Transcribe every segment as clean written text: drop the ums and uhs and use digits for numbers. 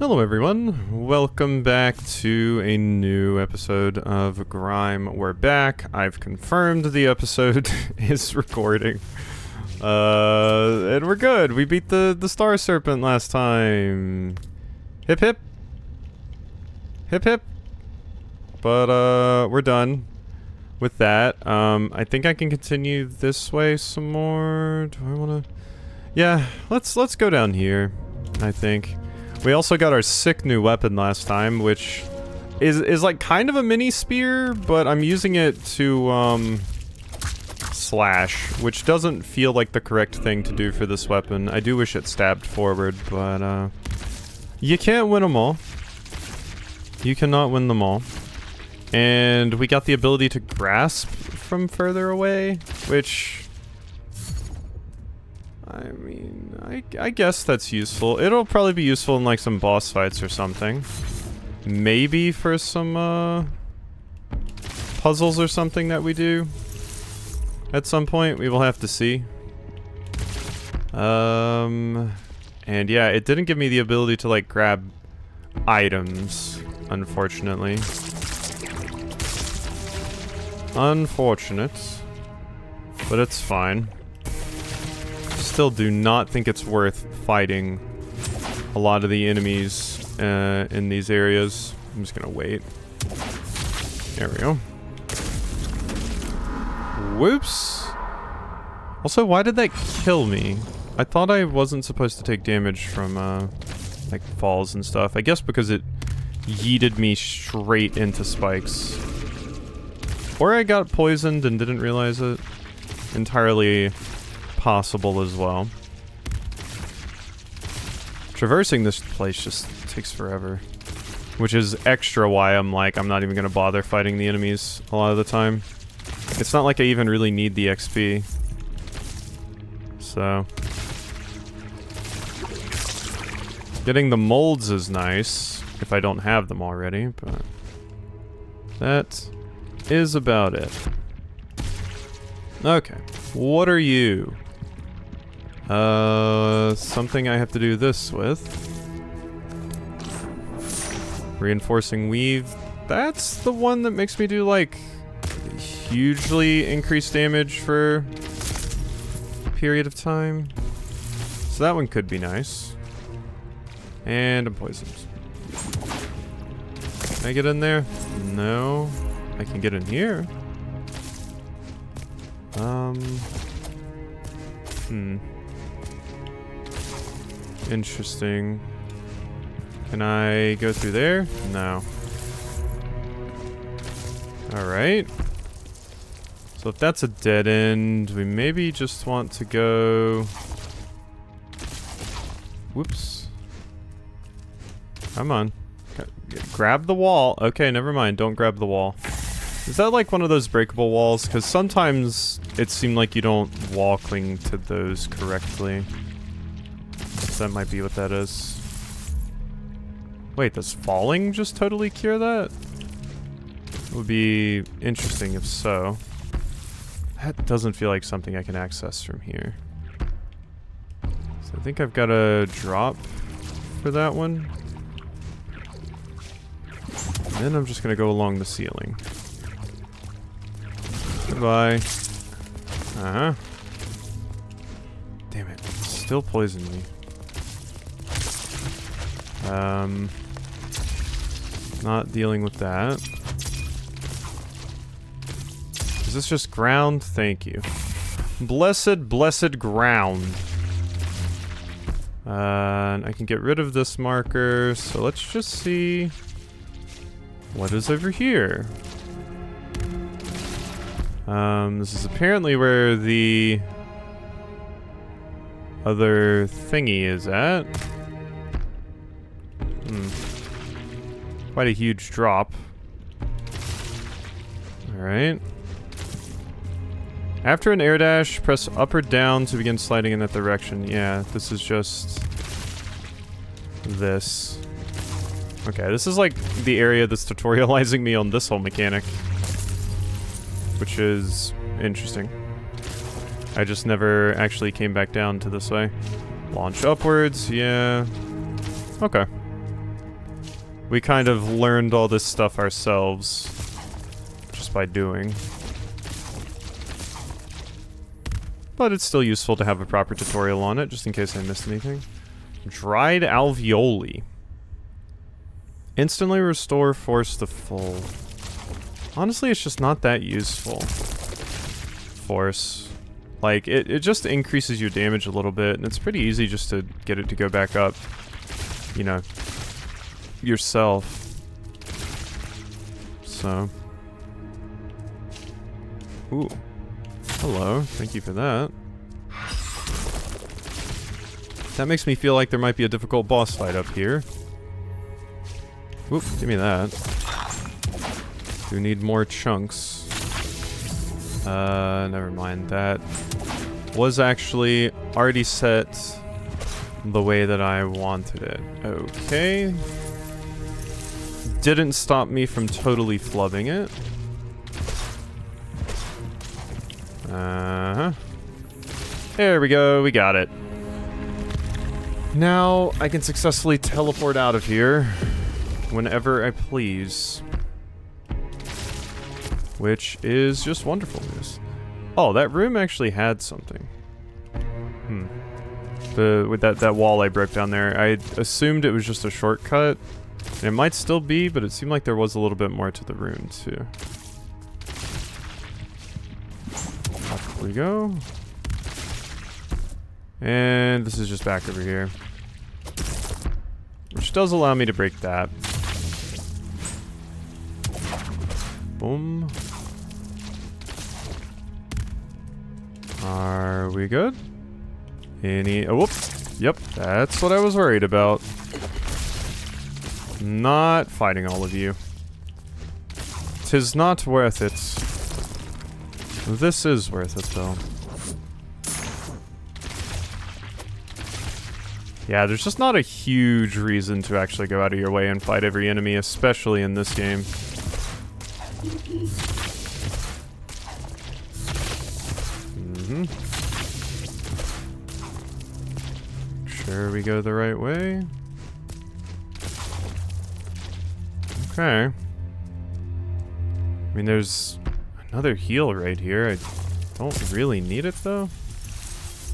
Hello everyone, welcome back to a new episode of Grime. We're back. I've confirmed the episode is recording. And we're good. We beat the Starserpent last time. Hip hip. Hip hip. But we're done with that. I think I can continue this way some more. Do I wanna? Yeah, let's go down here, I think. We also got our sick new weapon last time, which is like kind of a mini spear, but I'm using it to slash, which doesn't feel like the correct thing to do for this weapon. I do wish it stabbed forward, but you can't win them all. You cannot win them all. And we got the ability to grasp from further away, which, I mean, I guess that's useful. It'll probably be useful in like some boss fights or something. Maybe for some puzzles or something that we do at some point. We will have to see. And yeah, it didn't give me the ability to like grab items, unfortunately. Unfortunate. But it's fine. Still do not think it's worth fighting a lot of the enemies in these areas. I'm just gonna wait. There we go. Whoops. Also, why did that kill me? I thought I wasn't supposed to take damage from like falls and stuff. I guess because it yeeted me straight into spikes. Or I got poisoned and didn't realize it. Entirely possible as well. Traversing this place just takes forever, which is extra why I'm like, I'm not even gonna bother fighting the enemies a lot of the time. It's not like I even really need the XP. So getting the molds is nice if I don't have them already, but that is about it. Okay, what are you? Something I have to do this with. Reinforcing weave. That's the one that makes me do, like, hugely increased damage for a period of time. So that one could be nice. And I'm poisoned. Can I get in there? No. I can get in here. Interesting. Can I go through there? No. Alright. So if that's a dead end, we maybe just want to go... Whoops. Come on. Grab the wall. Okay, never mind. Don't grab the wall. Is that like one of those breakable walls? Because sometimes it seemed like you don't wall cling to those correctly. So that might be what that is. Wait, does falling just totally cure that? It would be interesting if so. That doesn't feel like something I can access from here. So I think I've got a drop for that one. And then I'm just gonna go along the ceiling. Goodbye. Uh-huh. Damn it. Still poisoned me. Not dealing with that. Is this just ground? Thank you. Blessed, blessed ground. And I can get rid of this marker, so let's just see what is over here. This is apparently where the other thingy is at. Quite a huge drop. Alright. After an air dash, press up or down to begin sliding in that direction. Yeah, this is just this. Okay, this is like the area that's tutorializing me on this whole mechanic, which is interesting. I just never actually came back down to this way. Launch upwards, yeah. Okay. We kind of learned all this stuff ourselves. Just by doing. But it's still useful to have a proper tutorial on it, just in case I missed anything. Dried alveoli. Instantly restore force to full. Honestly, it's just not that useful. Force. Like, it just increases your damage a little bit, and it's pretty easy just to get it to go back up. You know, yourself. So. Ooh. Hello. Thank you for that. That makes me feel like there might be a difficult boss fight up here. Oop, give me that. Do need more chunks. Never mind. That was actually already set the way that I wanted it. Okay. Didn't stop me from totally flubbing it. Uh-huh. There we go, we got it. Now I can successfully teleport out of here whenever I please. Which is just wonderful news. Oh, that room actually had something. With that wall I broke down there, I assumed it was just a shortcut. And it might still be, but it seemed like there was a little bit more to the room too. Up we go. And this is just back over here. Which does allow me to break that. Boom. Are we good? Any... Oh, whoops. Yep, that's what I was worried about. Not fighting all of you. 'Tis not worth it. This is worth it, though. Yeah, there's just not a huge reason to actually go out of your way and fight every enemy, especially in this game. Sure we go the right way. Okay. I mean, there's another heal right here. I don't really need it, though.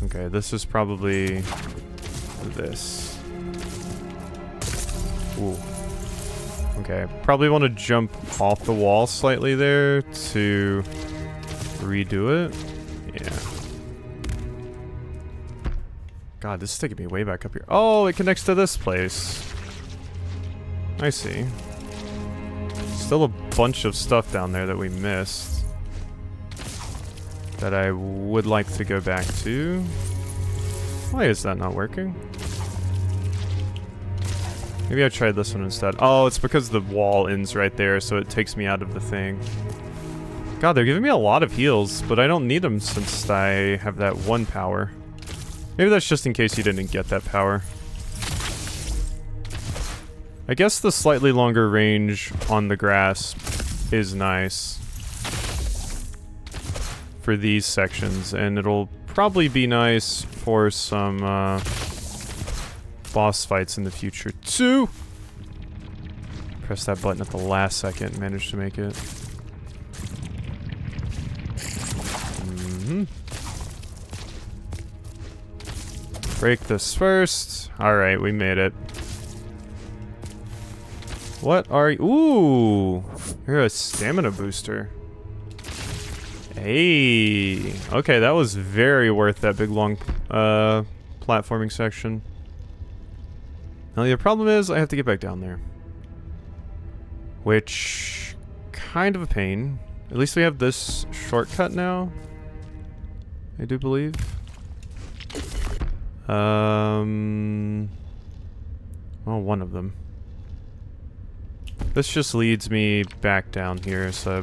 Okay, this is probably this. Ooh. Okay, probably want to jump off the wall slightly there to redo it. Yeah. God, this is taking me way back up here. Oh, it connects to this place. I see. Still a bunch of stuff down there that we missed. That I would like to go back to. Why is that not working? Maybe I tried this one instead. Oh, it's because the wall ends right there, so it takes me out of the thing. God, they're giving me a lot of heals, but I don't need them since I have that one power. Maybe that's just in case you didn't get that power. I guess the slightly longer range on the grass is nice for these sections, and it'll probably be nice for some boss fights in the future too. Press that button at the last second and managed to make it. Break this first. Alright, we made it. What are you? Ooh! You're a stamina booster. Hey! Okay, that was very worth that big long platforming section. Now the problem is I have to get back down there. Which... kind of a pain. At least we have this shortcut now. I do believe. Well, one of them. This just leads me back down here, so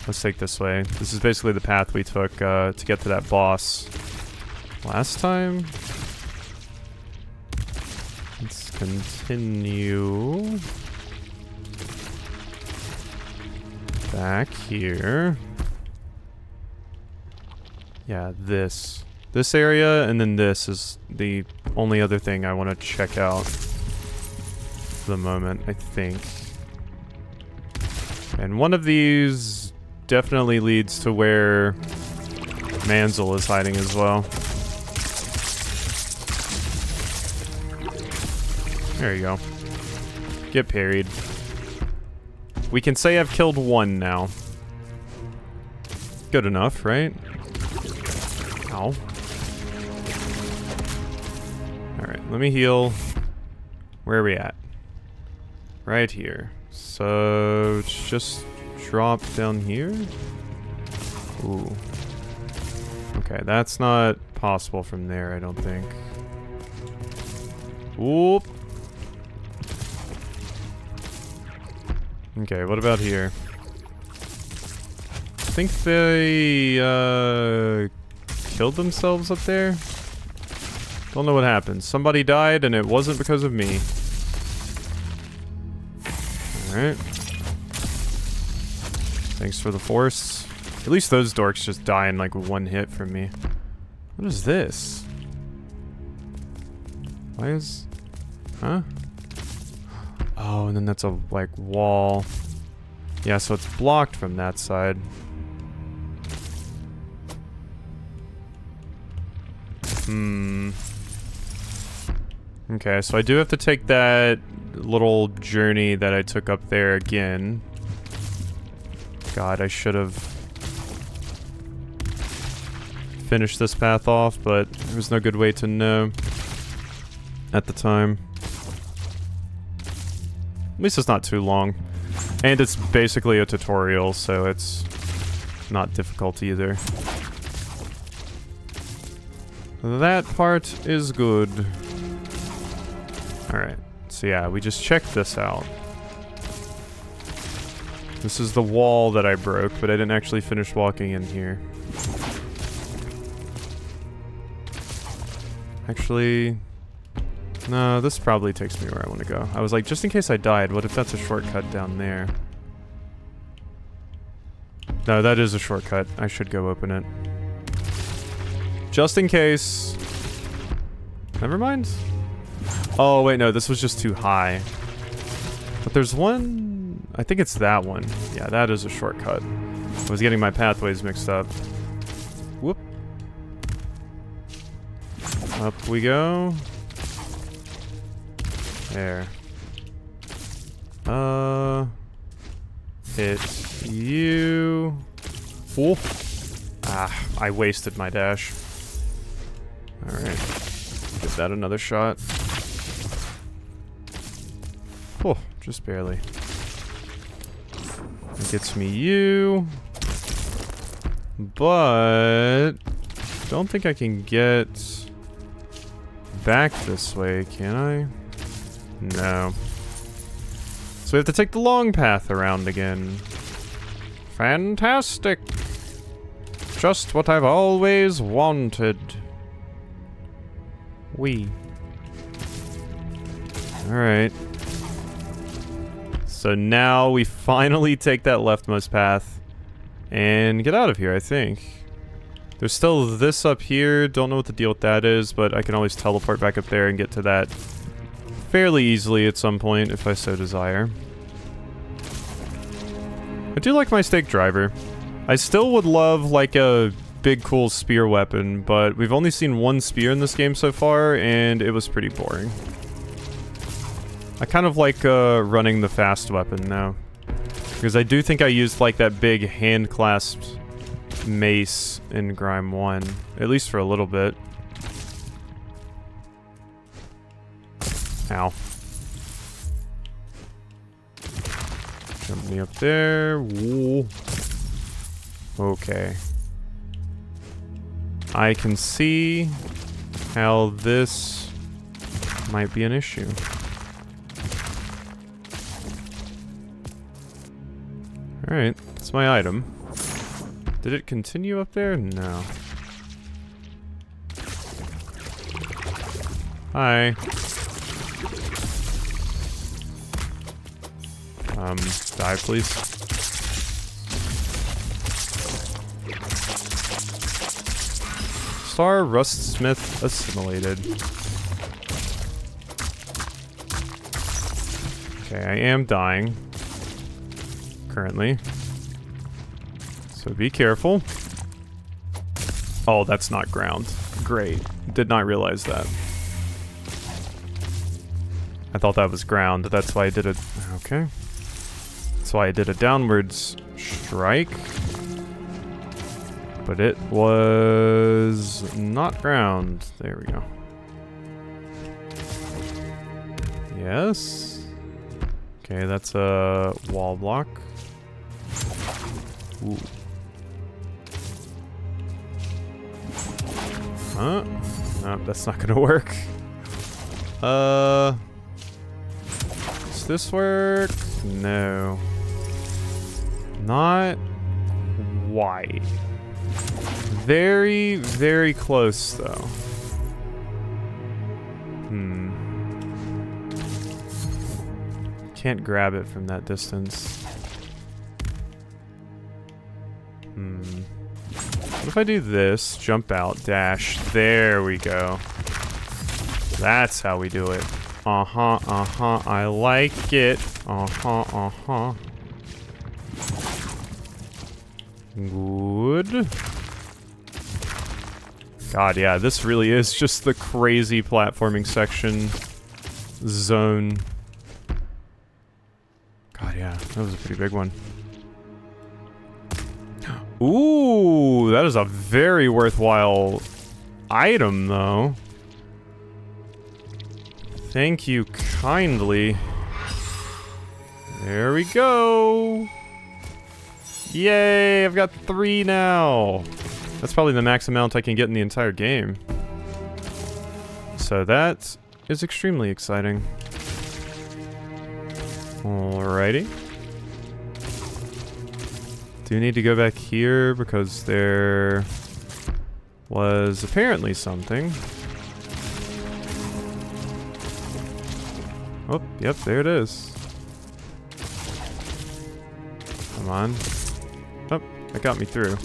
let's take this way. This is basically the path we took to get to that boss last time. Let's continue back here. Yeah, this area, and then this is the only other thing I want to check out. for the moment, I think. And one of these definitely leads to where Manzel is hiding as well. There you go. Get parried. We can say I've killed one now. Good enough, right? Ow. Alright, let me heal. Where are we at? Right here. So, it's just drop down here? Ooh. Okay, that's not possible from there, I don't think. Whoop. Okay, what about here? I think they, killed themselves up there? Don't know what happened. Somebody died and it wasn't because of me. Alright. Thanks for the force. At least those dorks just die in like one hit from me. What is this? Why is... Huh? Oh, and then that's a, like, wall. Yeah, so it's blocked from that side. Okay, so I do have to take that little journey that I took up there again. God, I should have finished this path off, but there was no good way to know at the time. At least it's not too long. And it's basically a tutorial, so it's not difficult either. That part is good. Alright, so yeah, we just checked this out. This is the wall that I broke, but I didn't actually finish walking in here. Actually... No, this probably takes me where I want to go. I was like, just in case I died, what if that's a shortcut down there? No, that is a shortcut. I should go open it. Just in case. Never mind. Oh, wait, no, this was just too high. But there's one... I think it's that one. Yeah, that is a shortcut. I was getting my pathways mixed up. Whoop. Up we go. There. Hit you. Oh. Ah, I wasted my dash. Alright. Give that another shot. Oh, just barely. It gets me you. But... don't think I can get back this way, can I? No. So we have to take the long path around again. Fantastic! Just what I've always wanted. Alright. So now we finally take that leftmost path and get out of here, I think. There's still this up here. Don't know what the deal with that is, but I can always teleport back up there and get to that fairly easily at some point, if I so desire. I do like my stake driver. I still would love, like, a big, cool spear weapon, but we've only seen one spear in this game so far, and it was pretty boring. I kind of like, running the fast weapon now. Because I do think I used, like, that big hand-clasped mace in Grime 1. At least for a little bit. Ow. Jump me up there. Whoa. Okay. I can see how this might be an issue. Alright, that's my item. Did it continue up there? No. Hi. Die, please. Star Rustsmith assimilated. Okay, I am dying. Currently. So be careful. Oh, that's not ground. Great. Did not realize that. I thought that was ground. That's why I did it. Okay. That's why I did a downwards strike. But it was not ground. There we go. Yes. Okay, that's a wall block. Ooh. Huh? No, that's not gonna work. Does this work? No. Not white. Very, very close, though. Can't grab it from that distance. What if I do this? Jump out, dash. There we go. That's how we do it. Uh-huh, uh-huh. I like it. Uh-huh, uh-huh. Good. God, yeah, this really is just the crazy platforming section zone. God, yeah, that was a pretty big one. Ooh, that is a very worthwhile item, though. Thank you kindly. There we go. Yay, I've got 3 now. That's probably the max amount I can get in the entire game. So that is extremely exciting. Alrighty. Do need to go back here because there was apparently something. Oh, yep, there it is. Come on. Oh, that got me through.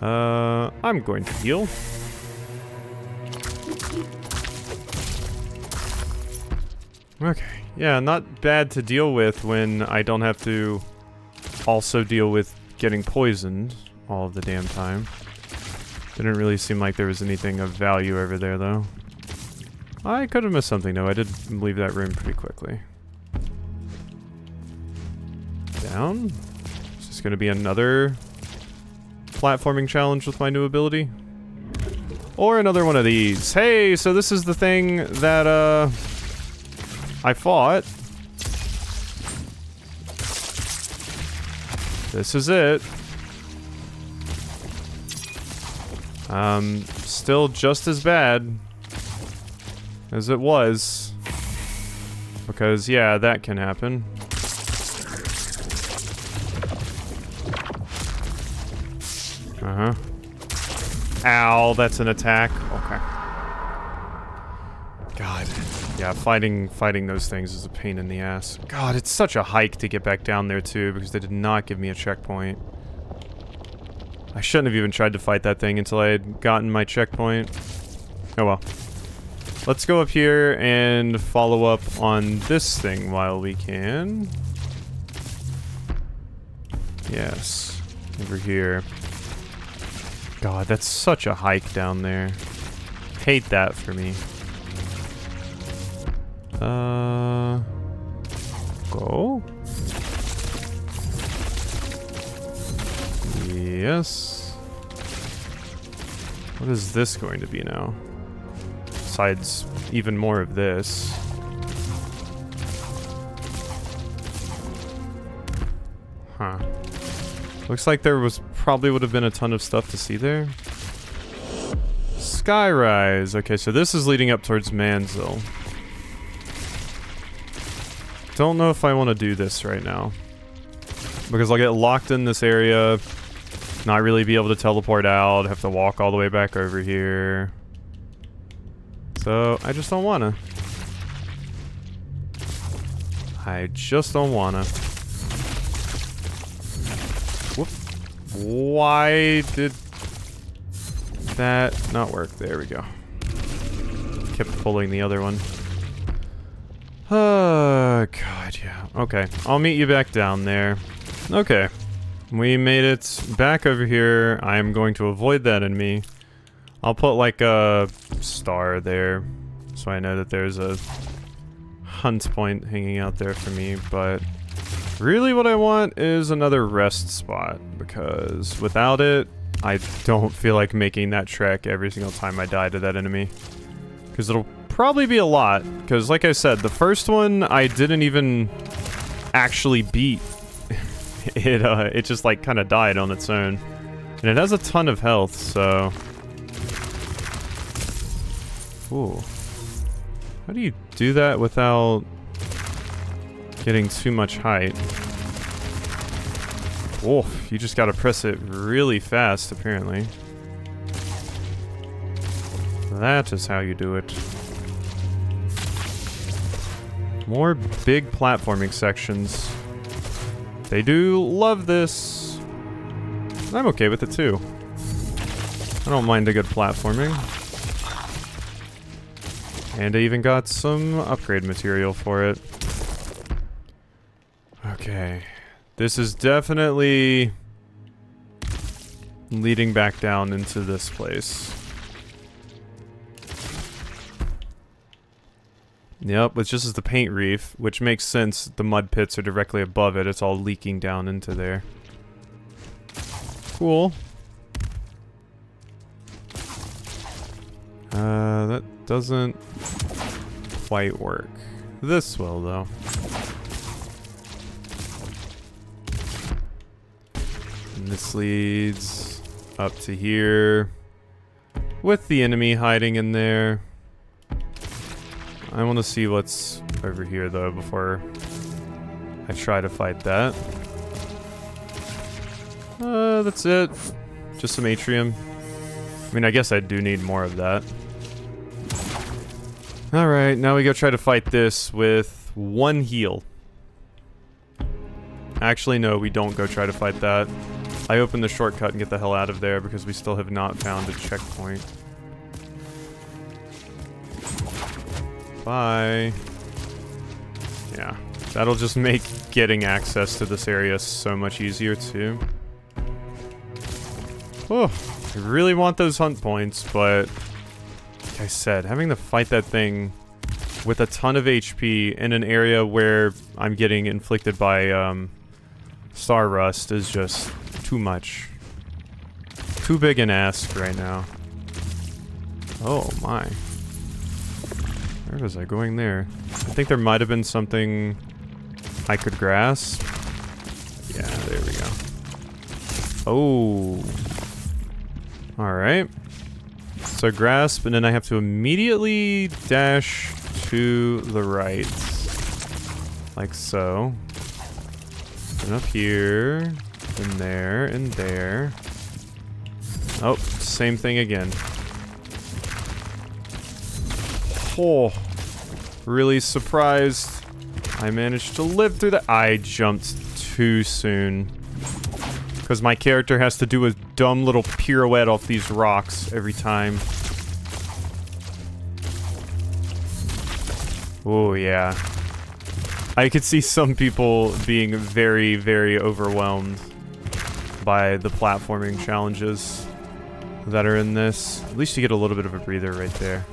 I'm going to heal. Okay, yeah, not bad to deal with when I don't have to also deal with getting poisoned all of the damn time. Didn't really seem like there was anything of value over there, though. I could have missed something, though. I did leave that room pretty quickly. Down? Is this going to be another platforming challenge with my new ability? Or another one of these. Hey, so this is the thing that, I fought. This is it. Still just as bad as it was. Because, yeah, that can happen. Uh-huh. Ow, that's an attack. Okay. God. Yeah, fighting those things is a pain in the ass. God, it's such a hike to get back down there, too, because they did not give me a checkpoint. I shouldn't have even tried to fight that thing until I had gotten my checkpoint. Oh well. Let's go up here and follow up on this thing while we can. Yes. Over here. God, that's such a hike down there. Hate that for me. Go. Yes. What is this going to be now? Besides even more of this. Huh. Looks like there was probably would have been a ton of stuff to see there. Skyrise. Okay, so this is leading up towards Manzil. Don't know if I want to do this right now. Because I'll get locked in this area, not really be able to teleport out, have to walk all the way back over here. So, I just don't want to. I just don't want to. Whoop. Why did that not work? There we go. Kept pulling the other one. God, yeah. Okay, I'll meet you back down there. Okay, we made it back over here. I'm going to avoid that enemy. I'll put like a star there, so I know that there's a hunt point hanging out there for me, but really what I want is another rest spot, because without it, I don't feel like making that trek every single time I die to that enemy. Because it'll probably be a lot, because like I said, the first one I didn't even actually beat. It just like kind of died on its own. And it has a ton of health, so... Ooh. How do you do that without getting too much height? Oh, you just gotta press it really fast, apparently. That is how you do it. More big platforming sections. They do love this. I'm okay with it too. I don't mind a good platforming. And I even got some upgrade material for it. Okay. This is definitely leading back down into this place. Yep, it's just as the paint reef, which makes sense. The mud pits are directly above it. It's all leaking down into there. Cool. That doesn't quite work. This will, though. And this leads up to here, with the enemy hiding in there. I want to see what's over here, though, before I try to fight that. That's it. Just some atrium. I mean, I guess I do need more of that. Alright, now we go try to fight this with one heal. Actually, no, we don't go try to fight that. I open the shortcut and get the hell out of there because we still have not found a checkpoint. Bye. Yeah, that'll just make getting access to this area so much easier too. Oh, I really want those hunt points, but like I said, having to fight that thing with a ton of HP in an area where I'm getting inflicted by star rust is just too much. Too big an ask right now. Oh my. Where was I going there? I think there might have been something I could grasp. Yeah, there we go. Oh. Alright. So grasp, and then I have to immediately dash to the right. Like so. And up here. And there, and there. Oh, same thing again. Oh, really surprised I managed to live through that. I jumped too soon. Because my character has to do a dumb little pirouette off these rocks every time. Oh, yeah. I could see some people being very, very overwhelmed by the platforming challenges that are in this. At least you get a little bit of a breather right there.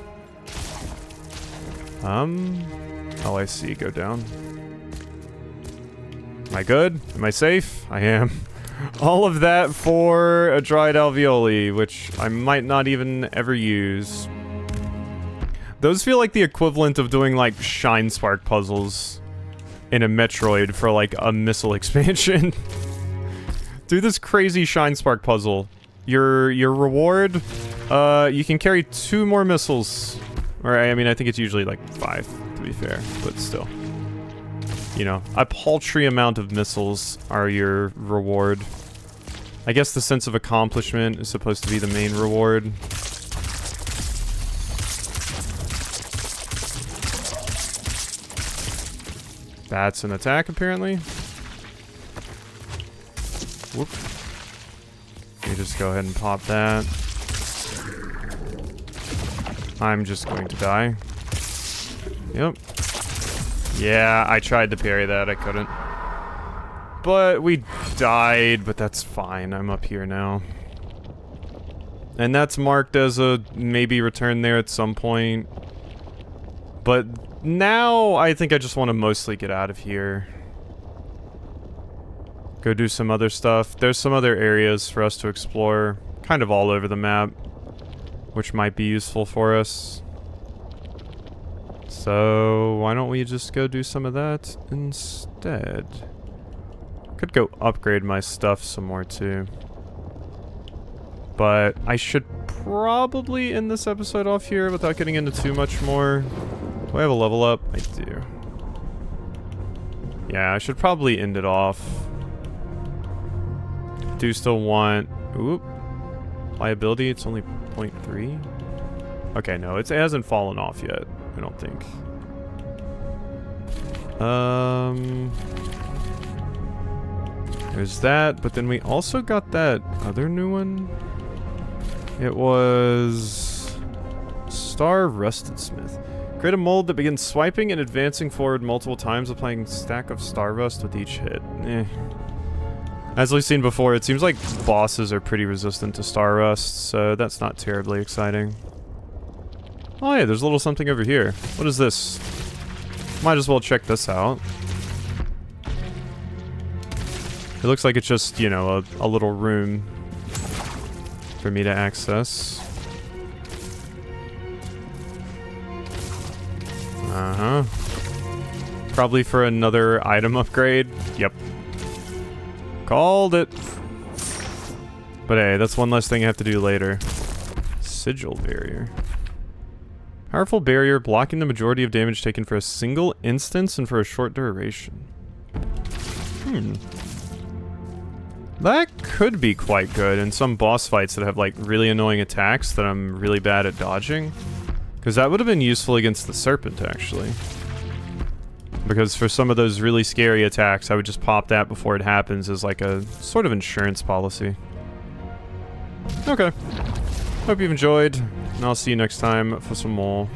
Oh, I see. Go down. Am I good? Am I safe? I am. All of that for a dried alveoli, which I might not even ever use. Those feel like the equivalent of doing, like, Shine Spark puzzles in a Metroid for, like, a missile expansion. Do this crazy Shine Spark puzzle. Your reward, you can carry 2 more missiles. Or, I mean, I think it's usually, like, 5, to be fair, but still. You know, a paltry amount of missiles are your reward. I guess the sense of accomplishment is supposed to be the main reward. That's an attack, apparently. Whoop. You just go ahead and pop that. I'm just going to die. Yep. Yeah, I tried to parry that. I couldn't. But we died, but that's fine. I'm up here now. And that's marked as a maybe return there at some point. But now I think I just want to mostly get out of here. Go do some other stuff. There's some other areas for us to explore, kind of all over the map, which might be useful for us. So why don't we just go do some of that instead? Could go upgrade my stuff some more too. But I should probably end this episode off here without getting into too much more. Do I have a level up? I do. Yeah, I should probably end it off. Do still want... Oop. Liability, it's only 0.3. Okay, no, it hasn't fallen off yet, I don't think. There's that, but then we also got that other new one. It was... Star Rusted Smith. Create a mold that begins swiping and advancing forward multiple times, applying stack of star rust with each hit. As we've seen before, it seems like bosses are pretty resistant to star rust, so that's not terribly exciting. Oh yeah, there's a little something over here. What is this? Might as well check this out. It looks like it's just, you know, a little room for me to access. Uh-huh. Probably for another item upgrade. Yep. Called it. But hey, that's one less thing I have to do later. Sigil barrier. Powerful barrier blocking the majority of damage taken for a single instance and for a short duration. That could be quite good in some boss fights that have like really annoying attacks that I'm really bad at dodging. Because that would have been useful against the Serpent, actually. Because for some of those really scary attacks, I would just pop that before it happens as like a sort of insurance policy. Okay. Hope you've enjoyed, and I'll see you next time for some more.